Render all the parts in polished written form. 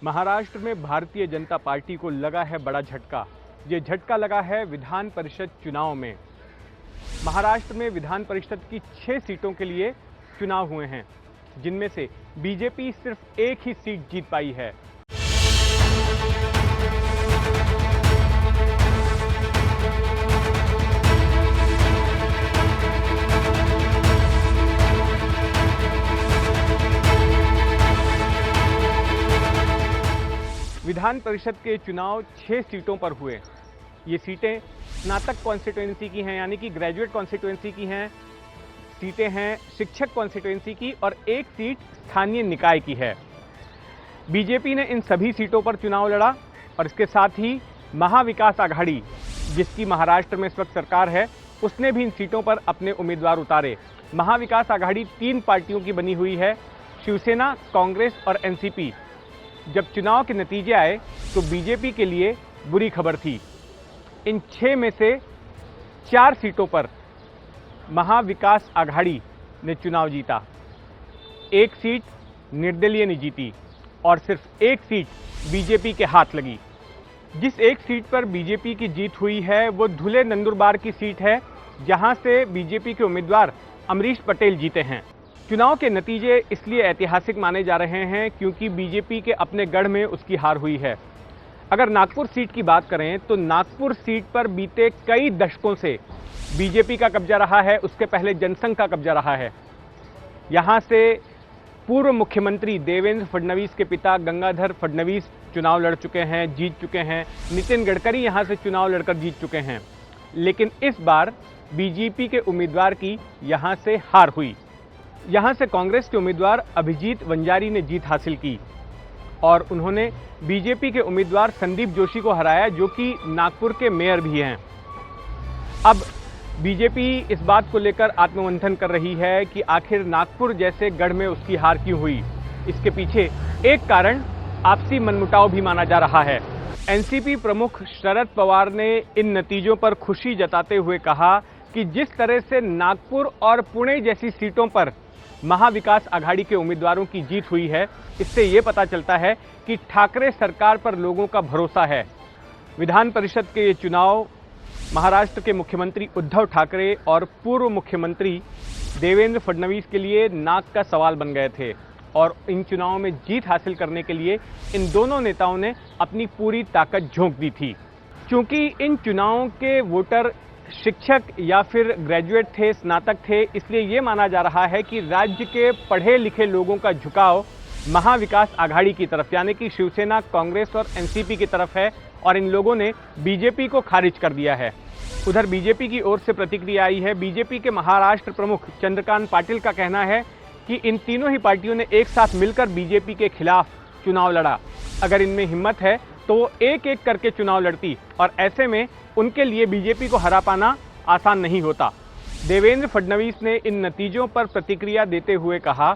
महाराष्ट्र में भारतीय जनता पार्टी को लगा है बड़ा झटका। ये झटका लगा है विधान परिषद चुनाव में। महाराष्ट्र में विधान परिषद की 6 सीटों के लिए चुनाव हुए हैं, जिनमें से बीजेपी सिर्फ एक ही सीट जीत पाई है। विधान परिषद के चुनाव 6 सीटों पर हुए। ये सीटें स्नातक कॉन्स्टिट्यूएंसी की हैं, यानी कि ग्रेजुएट कॉन्स्टिट्यूएंसी की हैं। सीटें हैं शिक्षक कॉन्स्टिट्यूएंसी की और एक सीट स्थानीय निकाय की है। बीजेपी ने इन सभी सीटों पर चुनाव लड़ा और इसके साथ ही महाविकास आघाड़ी, जिसकी महाराष्ट्र में इस वक्त सरकार है, उसने भी इन सीटों पर अपने उम्मीदवार उतारे। महाविकास आघाड़ी 3 पार्टियों की बनी हुई है, शिवसेना, कांग्रेस और एनसीपी। जब चुनाव के नतीजे आए तो बीजेपी के लिए बुरी खबर थी। इन 6 में से 4 सीटों पर महाविकास आघाड़ी ने चुनाव जीता। एक सीट निर्दलीय ने जीती और सिर्फ एक सीट बीजेपी के हाथ लगी। जिस एक सीट पर बीजेपी की जीत हुई है वो धुले नंदुरबार की सीट है, जहां से बीजेपी के उम्मीदवार अमरीश पटेल जीते हैं। चुनाव के नतीजे इसलिए ऐतिहासिक माने जा रहे हैं क्योंकि बीजेपी के अपने गढ़ में उसकी हार हुई है। अगर नागपुर सीट की बात करें तो नागपुर सीट पर बीते कई दशकों से बीजेपी का कब्जा रहा है, उसके पहले जनसंघ का कब्जा रहा है। यहां से पूर्व मुख्यमंत्री देवेंद्र फडणवीस के पिता गंगाधर फडणवीस चुनाव लड़ चुके हैं, जीत चुके हैं। नितिन गडकरी यहां से चुनाव लड़कर जीत चुके हैं। लेकिन इस बार बीजेपी के उम्मीदवार की यहां से हार हुई। यहां से कांग्रेस के उम्मीदवार अभिजीत वंजारी ने जीत हासिल की और उन्होंने बीजेपी के उम्मीदवार संदीप जोशी को हराया, जो कि नागपुर के मेयर भी हैं। अब बीजेपी इस बात को लेकर आत्ममंथन कर रही है कि आखिर नागपुर जैसे गढ़ में उसकी हार क्यों हुई। इसके पीछे एक कारण आपसी मनमुटाव भी माना जा रहा है। एनसीपी प्रमुख शरद पवार ने इन नतीजों पर खुशी जताते हुए कहा कि जिस तरह से नागपुर और पुणे जैसी सीटों पर महाविकास आघाड़ी के उम्मीदवारों की जीत हुई है, इससे ये पता चलता है कि ठाकरे सरकार पर लोगों का भरोसा है। विधान परिषद के ये चुनाव महाराष्ट्र के मुख्यमंत्री उद्धव ठाकरे और पूर्व मुख्यमंत्री देवेंद्र फडणवीस के लिए नाक का सवाल बन गए थे और इन चुनावों में जीत हासिल करने के लिए इन दोनों नेताओं ने अपनी पूरी ताकत झोंक दी थी। क्योंकि इन चुनावों के वोटर शिक्षक या फिर ग्रेजुएट थे, स्नातक थे, इसलिए ये माना जा रहा है कि राज्य के पढ़े लिखे लोगों का झुकाव महाविकास आघाड़ी की तरफ, यानी कि शिवसेना, कांग्रेस और एनसीपी की तरफ है और इन लोगों ने बीजेपी को खारिज कर दिया है। उधर बीजेपी की ओर से प्रतिक्रिया आई है। बीजेपी के महाराष्ट्र प्रमुख चंद्रकांत पाटिल का कहना है कि इन तीनों ही पार्टियों ने एक साथ मिलकर बीजेपी के खिलाफ चुनाव लड़ा। अगर इनमें हिम्मत है तो वो एक एक करके चुनाव लड़ती और ऐसे में उनके लिए बीजेपी को हरा पाना आसान नहीं होता। देवेंद्र फडणवीस ने इन नतीजों पर प्रतिक्रिया देते हुए कहा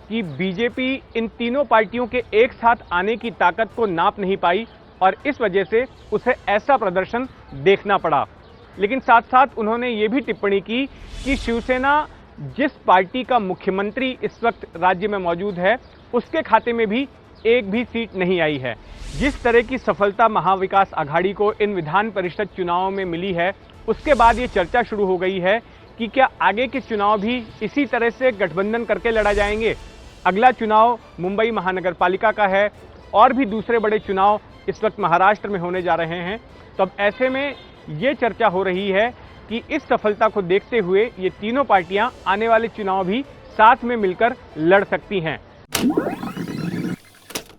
कि बीजेपी इन तीनों पार्टियों के एक साथ आने की ताकत को नाप नहीं पाई और इस वजह से उसे ऐसा प्रदर्शन देखना पड़ा। लेकिन साथ साथ उन्होंने ये भी टिप्पणी की कि शिवसेना, जिस पार्टी का मुख्यमंत्री इस वक्त राज्य में मौजूद है, उसके खाते में भी एक भी सीट नहीं आई है। जिस तरह की सफलता महाविकास आघाड़ी को इन विधान परिषद चुनावों में मिली है, उसके बाद ये चर्चा शुरू हो गई है कि क्या आगे के चुनाव भी इसी तरह से गठबंधन करके लड़ा जाएंगे। अगला चुनाव मुंबई महानगर पालिका का है और भी दूसरे बड़े चुनाव इस वक्त महाराष्ट्र में होने जा रहे हैं। तो अब ऐसे में ये चर्चा हो रही है कि इस सफलता को देखते हुए ये तीनों पार्टियां आने वाले चुनाव भी साथ में मिलकर लड़ सकती हैं।